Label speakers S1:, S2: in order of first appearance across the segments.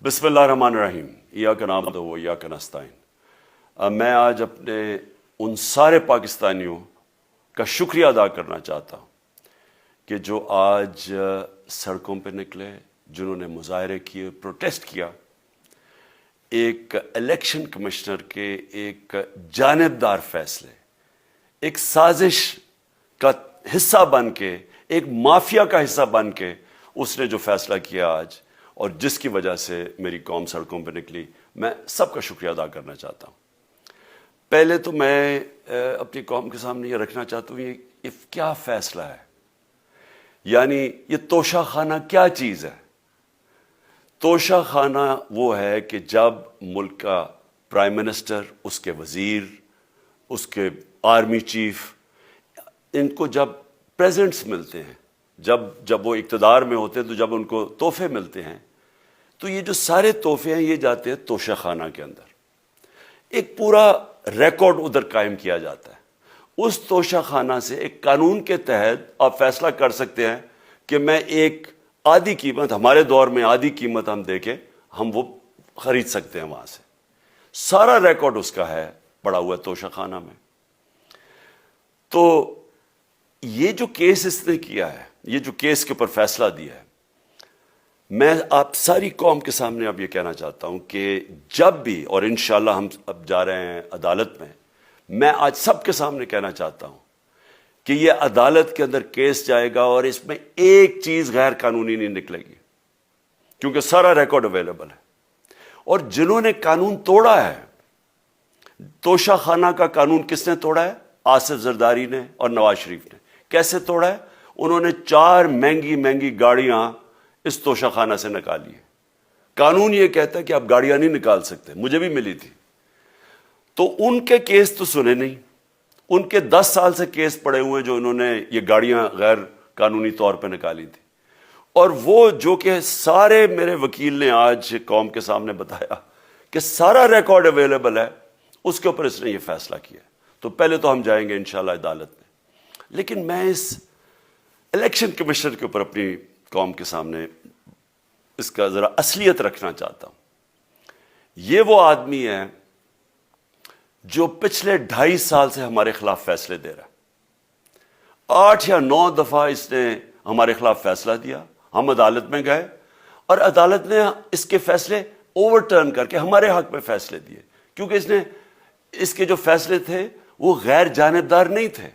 S1: بسم اللہ الرحمن الرحیم ایاک نعبد و ایاک نستعین۔ میں آج اپنے ان سارے پاکستانیوں کا شکریہ ادا کرنا چاہتا ہوں کہ جو آج سڑکوں پہ نکلے، جنہوں نے مظاہرے کیے، پروٹیسٹ کیا، ایک الیکشن کمشنر کے ایک جانبدار فیصلے، ایک سازش کا حصہ بن کے، ایک مافیا کا حصہ بن کے اس نے جو فیصلہ کیا آج، اور جس کی وجہ سے میری قوم سڑکوں پہ نکلی، میں سب کا شکریہ ادا کرنا چاہتا ہوں۔ پہلے تو میں اپنی قوم کے سامنے یہ رکھنا چاہتا ہوں یہ کیا فیصلہ ہے، یعنی یہ توشہ خانہ کیا چیز ہے؟ توشہ خانہ وہ ہے کہ جب ملک کا پرائم منسٹر، اس کے وزیر، اس کے آرمی چیف، ان کو جب پریزنٹس ملتے ہیں، جب وہ اقتدار میں ہوتے ہیں، تو جب ان کو تحفے ملتے ہیں، تو یہ جو سارے تحفے ہیں یہ جاتے ہیں توشہ خانہ کے اندر۔ ایک پورا ریکارڈ ادھر قائم کیا جاتا ہے۔ اس توشہ خانہ سے ایک قانون کے تحت آپ فیصلہ کر سکتے ہیں کہ میں ایک آدھی قیمت، ہمارے دور میں آدھی قیمت ہم دے کے ہم وہ خرید سکتے ہیں وہاں سے۔ سارا ریکارڈ اس کا ہے پڑا ہوا ہے توشہ خانہ میں۔ تو یہ جو کیس اس نے کیا ہے، یہ جو کیس کے اوپر فیصلہ دیا ہے، میں آپ ساری قوم کے سامنے اب یہ کہنا چاہتا ہوں کہ جب بھی، اور انشاءاللہ ہم اب جا رہے ہیں عدالت میں آج سب کے سامنے کہنا چاہتا ہوں کہ یہ عدالت کے اندر کیس جائے گا اور اس میں ایک چیز غیر قانونی نہیں نکلے گی، کیونکہ سارا ریکارڈ اویلیبل ہے۔ اور جنہوں نے قانون توڑا ہے، توشہ خانہ کا قانون کس نے توڑا ہے؟ آصف زرداری نے اور نواز شریف نے۔ کیسے توڑا ہے؟ انہوں نے 4 مہنگی گاڑیاں اس توشہ خانہ سے نکالی ہیں۔ قانون یہ کہتا ہے کہ آپ گاڑیاں نہیں نکال سکتے، مجھے بھی ملی تھی۔ تو ان کے کیس تو سنے نہیں، ان کے 10 سال سے کیس پڑے ہوئے جو انہوں نے یہ گاڑیاں غیر قانونی طور پہ نکالی تھی۔ اور وہ جو کہ سارے میرے وکیل نے آج قوم کے سامنے بتایا کہ سارا ریکارڈ اویلیبل ہے، اس کے اوپر اس نے یہ فیصلہ کیا۔ تو پہلے تو ہم جائیں گے انشاءاللہ عدالت میں، لیکن میں اس الیکشن کمیشن کے اوپر اپنی قوم کے سامنے اس کا ذرا اصلیت رکھنا چاہتا ہوں۔ یہ وہ آدمی ہے جو پچھلے 2.5 سال سے ہمارے خلاف فیصلے دے رہا ہے۔ 8 یا 9 دفعہ اس نے ہمارے خلاف فیصلہ دیا، ہم عدالت میں گئے اور عدالت نے اس کے فیصلے اوور ٹرن کر کے ہمارے حق میں فیصلے دیے، کیونکہ اس کے جو فیصلے تھے وہ غیر جانبدار نہیں تھے۔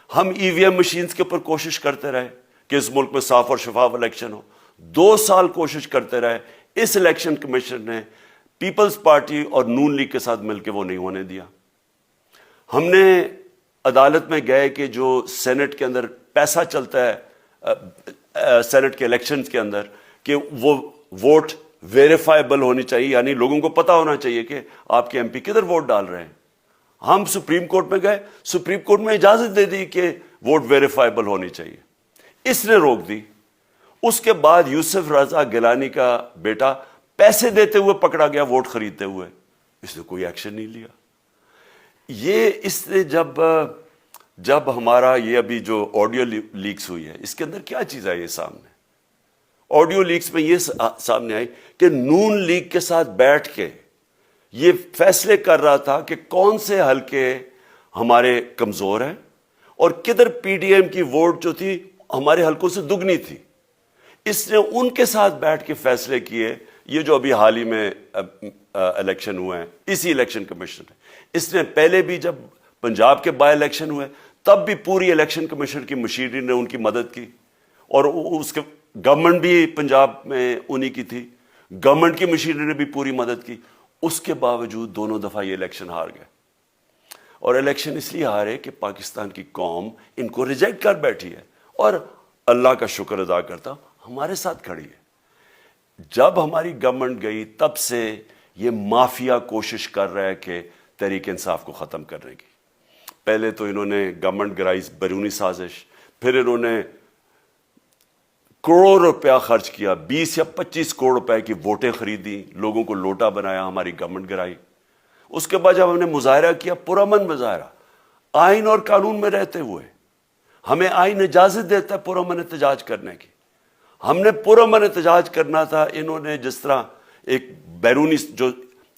S1: ہم ای وی ایم مشینز کے اوپر کوشش کرتے رہے کہ اس ملک میں صاف اور شفاف الیکشن ہو، 2 سال کوشش کرتے رہے۔ اس الیکشن کمیشن نے پیپلز پارٹی اور نون لیگ کے ساتھ مل کے وہ نہیں ہونے دیا۔ ہم نے عدالت میں گئے کہ جو سینٹ کے اندر پیسہ چلتا ہے، سینٹ کے الیکشنز کے اندر، کہ وہ ووٹ ویریفائبل ہونی چاہیے، یعنی لوگوں کو پتہ ہونا چاہیے کہ آپ کے ایم پی کدھر ووٹ ڈال رہے ہیں۔ ہم سپریم کورٹ میں گئے، سپریم کورٹ میں اجازت دے دی کہ ووٹ ویریفائبل ہونی چاہیے، اس نے روک دی۔ اس کے بعد یوسف رضا گیلانی کا بیٹا پیسے دیتے ہوئے پکڑا گیا ووٹ خریدتے ہوئے، اس نے کوئی ایکشن نہیں لیا۔ یہ اس نے جب ہمارا یہ ابھی جو آڈیو لیکس ہوئی ہے، اس کے اندر کیا چیز آئی ہے سامنے؟ آڈیو لیکس میں یہ سامنے آئی کہ نون لیگ کے ساتھ بیٹھ کے یہ فیصلے کر رہا تھا کہ کون سے حلقے ہمارے کمزور ہیں اور کدھر پی ڈی ایم کی ووٹ جو تھی ہمارے حلقوں سے دگنی تھی۔ اس نے ان کے ساتھ بیٹھ کے فیصلے کیے۔ یہ جو ابھی حال ہی میں الیکشن ہوئے ہیں، اسی الیکشن کمیشن نے، اس نے پہلے بھی جب پنجاب کے بائی الیکشن ہوئے تب بھی پوری الیکشن کمیشن کی مشینری نے ان کی مدد کی، اور اس کے گورنمنٹ بھی پنجاب میں انہی کی تھی، گورنمنٹ کی مشینری نے بھی پوری مدد کی۔ اس کے باوجود دونوں دفعہ یہ الیکشن ہار گئے، اور الیکشن اس لیے ہارے کہ پاکستان کی قوم ان کو ریجیکٹ کر بیٹھی ہے، اور اللہ کا شکر ادا کرتا ہوں ہمارے ساتھ کھڑی ہے۔ جب ہماری گورنمنٹ گئی تب سے یہ مافیا کوشش کر رہا ہے کہ تحریک انصاف کو ختم کرنے کی۔ پہلے تو انہوں نے گورنمنٹ گرائی بیرونی سازش، پھر انہوں نے کروڑ روپیہ خرچ کیا، 20 یا 25 کروڑ روپے کی ووٹیں خریدی، لوگوں کو لوٹا بنایا، ہماری گورنمنٹ گرائی۔ اس کے بعد جب ہم نے مظاہرہ کیا، پرامن مظاہرہ، آئین اور قانون میں رہتے ہوئے، ہمیں آئین اجازت دیتا ہے پرامن احتجاج کرنے کی، ہم نے پرامن احتجاج کرنا تھا۔ انہوں نے جس طرح ایک بیرونی جو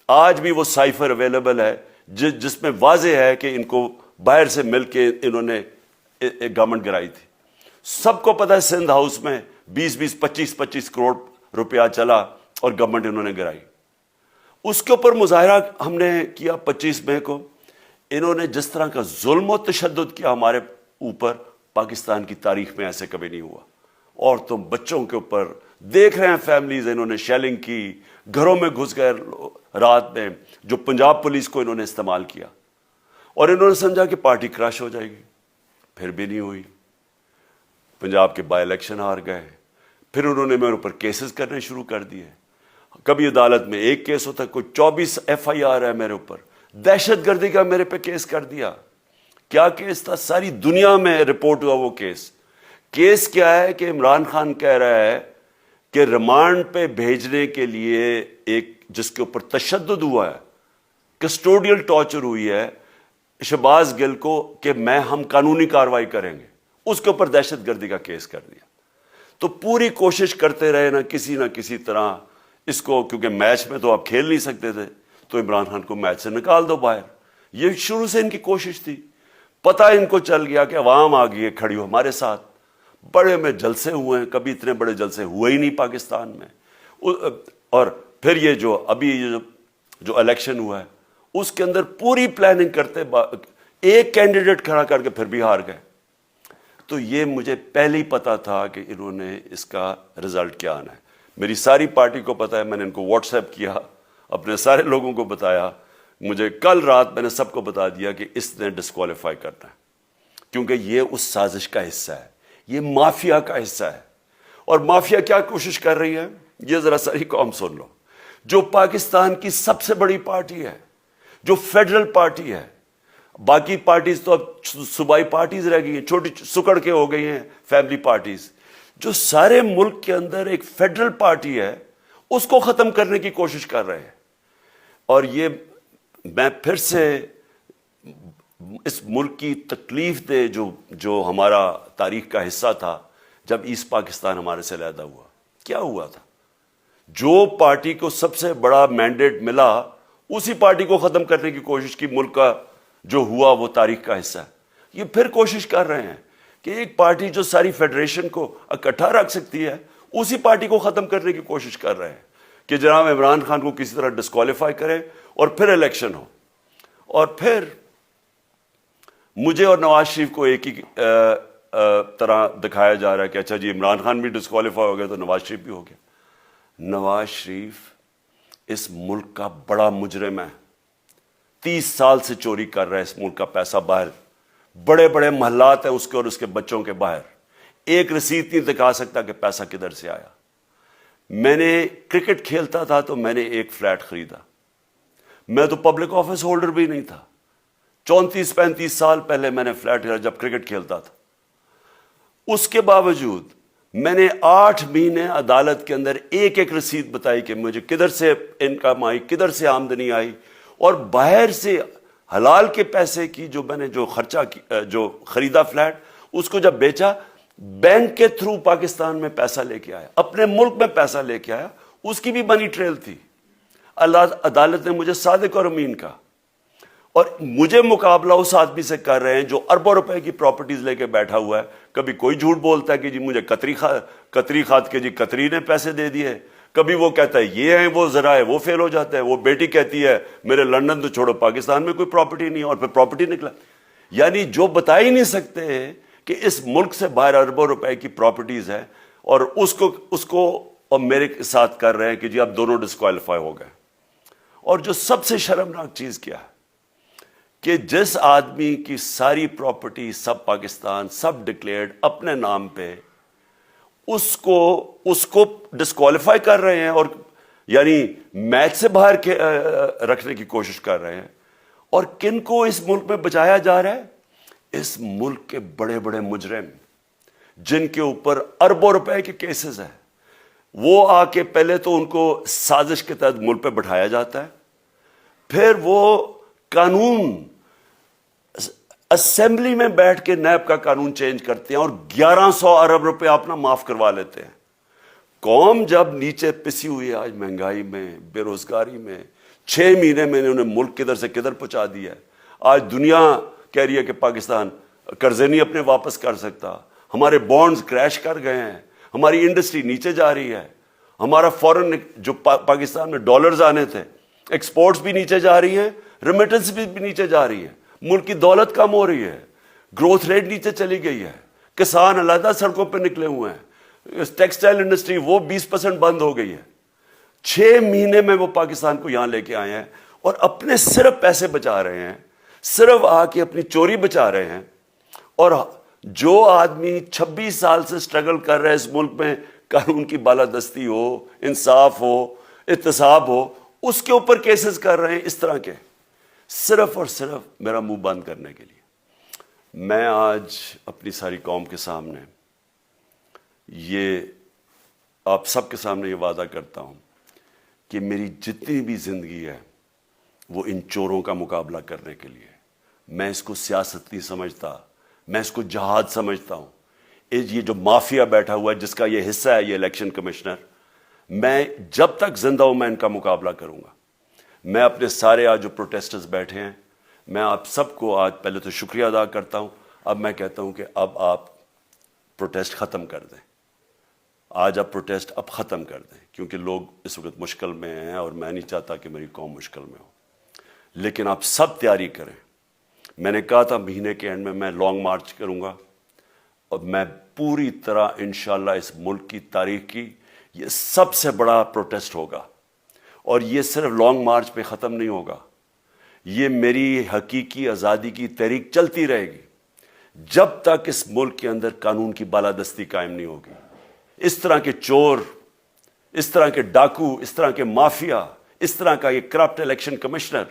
S1: آج بھی وہ سائفر اویلیبل ہے جس میں واضح ہے کہ ان کو باہر سے مل کے انہوں نے گورنمنٹ گرائی تھی. سب کو پتہ ہے سندھ ہاؤس میں 20-25 کروڑ روپیہ چلا اور گورنمنٹ انہوں نے گرائی. اس کے اوپر مظاہرہ ہم نے کیا 25 مئی کو. انہوں نے جس طرح کا ظلم و تشدد کیا ہمارے اوپر پاکستان کی تاریخ میں ایسے کبھی نہیں ہوا. عورتوں بچوں کے اوپر دیکھ رہے ہیں فیملیز, انہوں نے شیلنگ کی, گھروں میں گھس گئے رات میں, جو پنجاب پولیس کو انہوں نے استعمال کیا اور انہوں نے سمجھا کہ پارٹی کراش ہو جائے گی. پھر بھی نہیں ہوئی. پنجاب کے بائی الیکشن ہار گئے. پھر انہوں نے میرے اوپر کیسز کرنے شروع کر دیے. کبھی عدالت میں ایک کیس ہوتا ہے, کوئی 24 FIR ہے میرے اوپر. دہشت گردی کا میرے پہ کیس کر دیا. کیا کیس تھا؟ ساری دنیا میں رپورٹ ہوا وہ کیس. کیس کیا ہے کہ عمران خان کہہ رہا ہے کہ ریمانڈ پہ بھیجنے کے لیے ایک جس کے اوپر تشدد ہوا ہے, کسٹوڈیل ٹارچر ہوئی ہے شہباز گل کو, کہ ہم قانونی کارروائی کریں گے. اس کے اوپر دہشت گردی کا کیس کر دیا. تو پوری کوشش کرتے رہے نہ کسی طرح اس کو, کیونکہ میچ میں تو آپ کھیل نہیں سکتے تھے, تو عمران خان کو میچ سے نکال دو باہر. یہ شروع سے ان کی کوشش تھی. پتہ ان کو چل گیا کہ عوام آ گئی ہے کھڑی ہو ہمارے ساتھ. بڑے میں جلسے ہوئے ہیں, کبھی اتنے بڑے جلسے ہوئے ہی نہیں پاکستان میں. اور پھر یہ جو ابھی جو الیکشن ہوا ہے اس کے اندر پوری پلاننگ کرتے ایک کینڈیڈیٹ کھڑا کر کے پھر بھی ہار گئے. تو یہ مجھے پہلے ہی پتا تھا کہ انہوں نے اس کا رزلٹ کیا آنا ہے. میری ساری پارٹی کو پتا ہے, میں نے ان کو واٹس ایپ کیا, اپنے سارے لوگوں کو بتایا. مجھے کل رات میں نے سب کو بتا دیا کہ اس نے ڈسکوالیفائی کرنا ہے, کیونکہ یہ اس سازش کا حصہ ہے, یہ مافیا کا حصہ ہے. اور مافیا کیا کوشش کر رہی ہے یہ ذرا ساری قوم سن لو. جو پاکستان کی سب سے بڑی پارٹی ہے, جو فیڈرل پارٹی ہے, باقی پارٹیز تو اب صوبائی پارٹیز رہ گئی ہیں, چھوٹی سکڑ کے ہو گئی ہیں فیملی پارٹیز. جو سارے ملک کے اندر ایک فیڈرل پارٹی ہے اس کو ختم کرنے کی کوشش کر رہے ہیں. اور یہ میں پھر سے اس ملک کی تکلیف دے جو ہمارا تاریخ کا حصہ تھا, جب ایسٹ پاکستان ہمارے سے علیحدہ ہوا, کیا ہوا تھا؟ جو پارٹی کو سب سے بڑا مینڈیٹ ملا اسی پارٹی کو ختم کرنے کی کوشش کی. ملک کا جو ہوا وہ تاریخ کا حصہ ہے. یہ پھر کوشش کر رہے ہیں کہ ایک پارٹی جو ساری فیڈریشن کو اکٹھا رکھ سکتی ہے اسی پارٹی کو ختم کرنے کی کوشش کر رہے ہیں کہ جناب عمران خان کو کسی طرح ڈسکوالیفائی کرے اور پھر الیکشن ہو. اور پھر مجھے اور نواز شریف کو ایک ہی طرح دکھایا جا رہا ہے کہ اچھا جی عمران خان بھی ڈسکوالیفائی ہو گیا تو نواز شریف بھی ہو گیا. نواز شریف اس ملک کا بڑا مجرم ہے. 30 سال سے چوری کر رہا ہے اس ملک کا پیسہ باہر. بڑے بڑے محلات ہیں اس کے اور اس کے بچوں کے باہر. ایک رسید نہیں دکھا سکتا کہ پیسہ کدھر سے آیا. میں نے کرکٹ کھیلتا تھا تو میں نے ایک فلیٹ خریدا. میں تو پبلک آفس ہولڈر بھی نہیں تھا. 34-35 سال پہلے میں نے فلیٹ خریدا جب کرکٹ کھیلتا تھا. اس کے باوجود میں نے 8 مہینے عدالت کے اندر ایک ایک رسید بتائی کہ مجھے کدھر سے انکم آئی, کدھر سے آمدنی آئی, اور باہر سے حلال کے پیسے کی جو میں نے جو خرچہ جو خریدا فلیٹ, اس کو جب بیچا بینک کے تھرو پاکستان میں پیسہ لے کے آیا, اپنے ملک میں پیسہ لے کے آیا. اس کی بھی منی ٹریل تھی. عدالت نے مجھے صادق اور امین کا, اور مجھے مقابلہ اس آدمی سے کر رہے ہیں جو اربوں روپے کی پراپرٹیز لے کے بیٹھا ہوا ہے. کبھی کوئی جھوٹ بولتا ہے کہ جی مجھے قطری کھاد کے جی قطری نے پیسے دے دیے, کبھی وہ کہتا ہے یہ ہیں وہ ذرائع, وہ فیل ہو جاتا ہے. وہ بیٹی کہتی ہے میرے لندن تو چھوڑو پاکستان میں کوئی پراپرٹی نہیں, اور پھر پراپرٹی نکلا. یعنی جو بتا ہی نہیں سکتے کہ اس ملک سے باہر اربوں روپے کی پراپرٹیز ہے, اور اس کو اور میرے ساتھ کر رہے ہیں کہ جی اب دونوں ڈسکوالیفائی ہو گئے. اور جو سب سے شرمناک چیز کیا ہے کہ جس آدمی کی ساری پراپرٹی سب پاکستان سب ڈکلیئرڈ اپنے نام پہ, اس کو ڈسکوالیفائی کر رہے ہیں, اور یعنی میچ سے باہر رکھنے کی کوشش کر رہے ہیں. اور کن کو اس ملک میں بچایا جا رہا ہے؟ اس ملک کے بڑے بڑے مجرم جن کے اوپر اربوں روپے کے کیسز ہیں, وہ آ کے پہلے تو ان کو سازش کے تحت ملک پہ بٹھایا جاتا ہے, پھر وہ قانون اسمبلی میں بیٹھ کے نیب کا قانون چینج کرتے ہیں اور 1100 ارب روپے اپنا معاف کروا لیتے ہیں. قوم جب نیچے پسی ہوئی ہے آج مہنگائی میں, بے روزگاری میں, 6 مہینے میں انہوں نے ملک کدھر سے کدھر پہنچا دیا ہے. آج دنیا کہہ رہی ہے کہ پاکستان قرضے نہیں اپنے واپس کر سکتا, ہمارے بانڈز کریش کر گئے ہیں, ہماری انڈسٹری نیچے جا رہی ہے, ہمارا فورن جو پاکستان میں ڈالرز آنے تھے ایکسپورٹس بھی نیچے جا رہی ہیں, ریمیٹنس بھی نیچے جا رہی ہے, ملک کی دولت کم ہو رہی ہے, گروتھ ریٹ نیچے چلی گئی ہے, کسان علیحدہ سڑکوں پہ نکلے ہوئے ہیں, ٹیکسٹائل انڈسٹری وہ 20% بند ہو گئی ہے. 6 مہینے میں وہ پاکستان کو یہاں لے کے آئے ہیں اور اپنے صرف پیسے بچا رہے ہیں, صرف آ کے اپنی چوری بچا رہے ہیں. اور جو آدمی 26 سال سے سٹرگل کر رہے ہیں اس ملک میں, قانون کی بالادستی ہو, انصاف ہو, احتساب ہو, اس کے اوپر کیسز کر رہے ہیں اس طرح کے, صرف اور صرف میرا منہ بند کرنے کے لیے. میں آج اپنی ساری قوم کے سامنے یہ آپ سب کے سامنے یہ وعدہ کرتا ہوں کہ میری جتنی بھی زندگی ہے وہ ان چوروں کا مقابلہ کرنے کے لیے. میں اس کو سیاست نہیں سمجھتا, میں اس کو جہاد سمجھتا ہوں. یہ جو مافیا بیٹھا ہوا ہے جس کا یہ حصہ ہے یہ الیکشن کمشنر, میں جب تک زندہ ہوں میں ان کا مقابلہ کروں گا. میں اپنے سارے آج جو پروٹیسٹرز بیٹھے ہیں, میں آپ سب کو آج پہلے تو شکریہ ادا کرتا ہوں. اب میں کہتا ہوں کہ اب آپ پروٹیسٹ ختم کر دیں. آج آپ پروٹیسٹ اب ختم کر دیں, کیونکہ لوگ اس وقت مشکل میں ہیں اور میں نہیں چاہتا کہ میری قوم مشکل میں ہو. لیکن آپ سب تیاری کریں. میں نے کہا تھا مہینے کے اینڈ میں لانگ مارچ کروں گا, اور میں پوری طرح انشاءاللہ اس ملک کی تاریخ کی یہ سب سے بڑا پروٹیسٹ ہوگا. اور یہ صرف لانگ مارچ پہ ختم نہیں ہوگا, یہ میری حقیقی آزادی کی تحریک چلتی رہے گی جب تک اس ملک کے اندر قانون کی بالادستی قائم نہیں ہوگی. اس طرح کے چور, اس طرح کے ڈاکو, اس طرح کے مافیا, اس طرح کا یہ کرپٹ الیکشن کمشنر,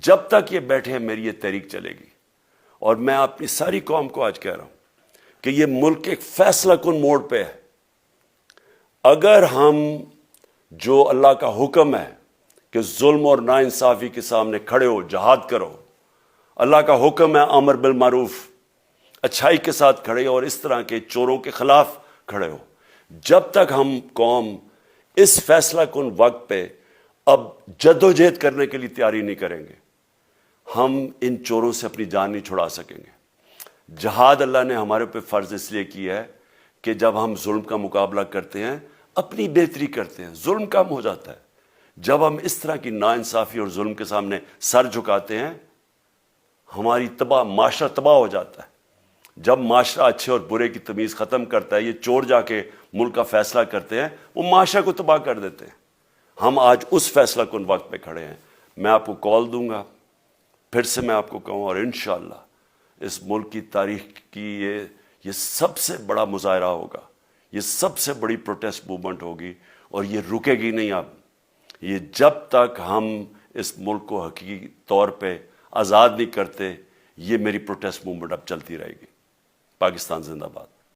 S1: جب تک یہ بیٹھے ہیں میری یہ تحریک چلے گی. اور میں اپنی ساری قوم کو آج کہہ رہا ہوں کہ یہ ملک ایک فیصلہ کن موڑ پہ ہے. اگر ہم جو اللہ کا حکم ہے کہ ظلم اور ناانصافی کے سامنے کھڑے ہو, جہاد کرو, اللہ کا حکم ہے امر بالمعروف, اچھائی کے ساتھ کھڑے ہو اور اس طرح کے چوروں کے خلاف کھڑے ہو, جب تک ہم قوم اس فیصلہ کن وقت پہ اب جدوجہد کرنے کے لیے تیاری نہیں کریں گے, ہم ان چوروں سے اپنی جان نہیں چھڑا سکیں گے. جہاد اللہ نے ہمارے پہ فرض اس لیے کیا ہے کہ جب ہم ظلم کا مقابلہ کرتے ہیں اپنی بہتری کرتے ہیں, ظلم کم ہو جاتا ہے. جب ہم اس طرح کی ناانصافی اور ظلم کے سامنے سر جھکاتے ہیں ہماری معاشرہ تباہ ہو جاتا ہے. جب معاشرہ اچھے اور برے کی تمیز ختم کرتا ہے, یہ چور جا کے ملک کا فیصلہ کرتے ہیں, وہ معاشرہ کو تباہ کر دیتے ہیں. ہم آج اس فیصلہ کن وقت پہ کھڑے ہیں. میں آپ کو کال دوں گا, پھر سے میں آپ کو کہوں, اور انشاءاللہ اس ملک کی تاریخ کی یہ سب سے بڑا مظاہرہ ہوگا, یہ سب سے بڑی پروٹیسٹ موومنٹ ہوگی, اور یہ رکے گی نہیں. اب یہ جب تک ہم اس ملک کو حقیقی طور پہ آزاد نہیں کرتے, یہ میری پروٹیسٹ موومنٹ اب چلتی رہے گی. پاکستان زندہ باد.